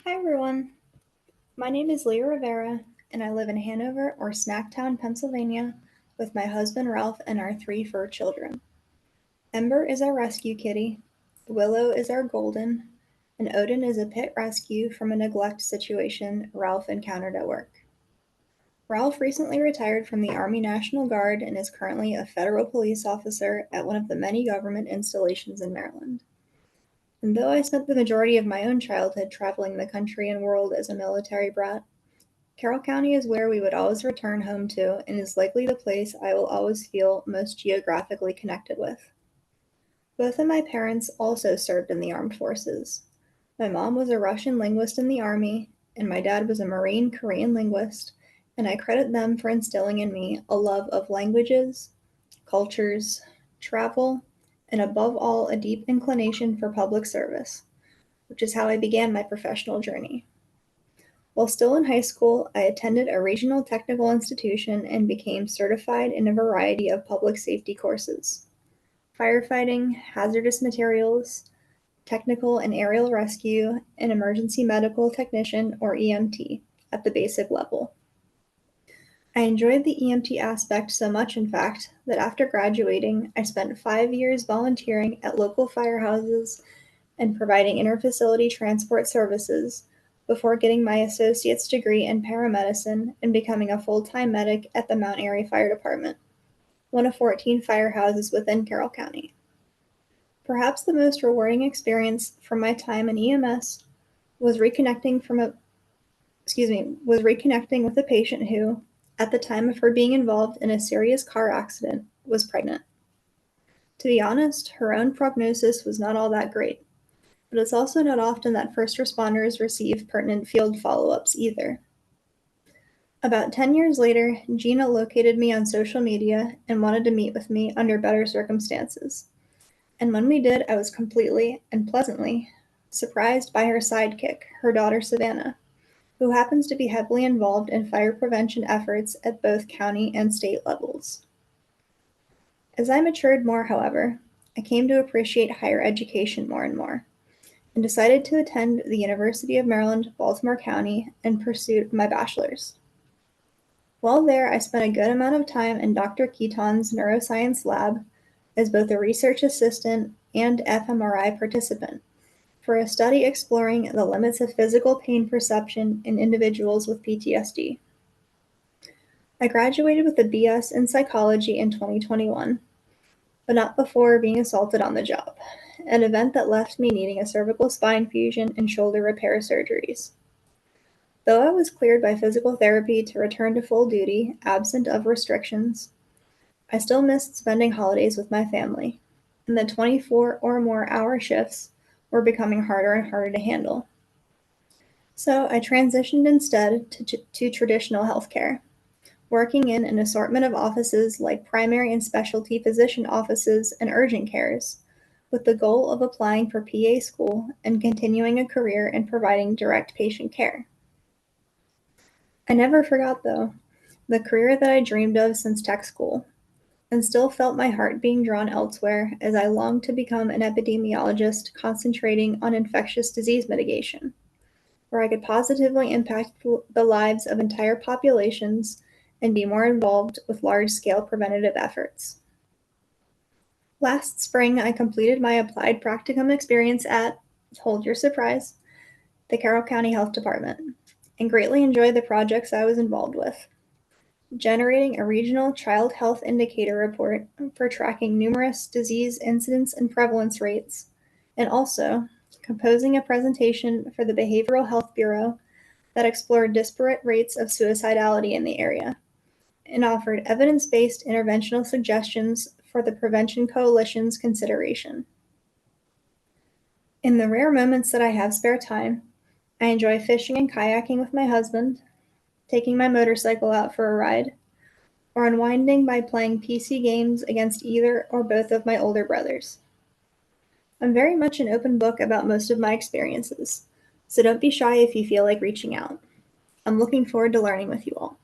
Hi everyone, my name is Leah Rivera, and I live in Hanover or Snacktown, Pennsylvania, with my husband Ralph and our three fur children. Ember is our rescue kitty, Willow is our golden, and Odin is a pit rescue from a neglect situation Ralph encountered at work. Ralph recently retired from the Army National Guard and is currently a federal police officer at one of the many government installations in Maryland. And though I spent the majority of my own childhood traveling the country and world as a military brat, Carroll County is where we would always return home to and is likely the place I will always feel most geographically connected with. Both of my parents also served in the armed forces. My mom was a Russian linguist in the Army, and my dad was a Marine Korean linguist, and I credit them for instilling in me a love of languages, cultures, travel, and above all, a deep inclination for public service, which is how I began my professional journey. While still in high school, I attended a regional technical institution and became certified in a variety of public safety courses: firefighting, hazardous materials, technical and aerial rescue, and emergency medical technician or EMT at the basic level. I enjoyed the EMT aspect so much, in fact, that after graduating, I spent 5 years volunteering at local firehouses and providing interfacility transport services before getting my associate's degree in paramedicine and becoming a full-time medic at the Mount Airy Fire Department, one of 14 firehouses within Carroll County. Perhaps the most rewarding experience from my time in EMS was reconnecting with a patient who, at the time of her being involved in a serious car accident, was pregnant. To be honest, her own prognosis was not all that great, but it's also not often that first responders receive pertinent field follow-ups either. About 10 years later, Gina located me on social media and wanted to meet with me under better circumstances. And when we did, I was completely and pleasantly surprised by her sidekick, her daughter Savannah, who happens to be heavily involved in fire prevention efforts at both county and state levels. As I matured more, however, I came to appreciate higher education more and more, and decided to attend the University of Maryland, Baltimore County in pursuit of my bachelor's. While there, I spent a good amount of time in Dr. Keaton's neuroscience lab as both a research assistant and fMRI participant for a study exploring the limits of physical pain perception in individuals with PTSD. I graduated with a BS in psychology in 2021, but not before being assaulted on the job, an event that left me needing a cervical spine fusion and shoulder repair surgeries. Though I was cleared by physical therapy to return to full duty, absent of restrictions, I still missed spending holidays with my family, and the 24 or more hour shifts were becoming harder and harder to handle. So I transitioned instead to traditional healthcare, working in an assortment of offices like primary and specialty physician offices and urgent cares, with the goal of applying for PA school and continuing a career in providing direct patient care. I never forgot, though, the career that I dreamed of since tech school, and still felt my heart being drawn elsewhere as I longed to become an epidemiologist concentrating on infectious disease mitigation, where I could positively impact the lives of entire populations and be more involved with large-scale preventative efforts. Last spring, I completed my applied practicum experience at, hold your surprise, the Carroll County Health Department, and greatly enjoyed the projects I was involved with, generating a regional child health indicator report for tracking numerous disease incidence and prevalence rates, and also composing a presentation for the Behavioral Health Bureau that explored disparate rates of suicidality in the area and offered evidence-based interventional suggestions for the Prevention Coalition's consideration. In the rare moments that I have spare time, I enjoy fishing and kayaking with my husband, taking my motorcycle out for a ride, or unwinding by playing PC games against either or both of my older brothers. I'm very much an open book about most of my experiences, so don't be shy if you feel like reaching out. I'm looking forward to learning with you all.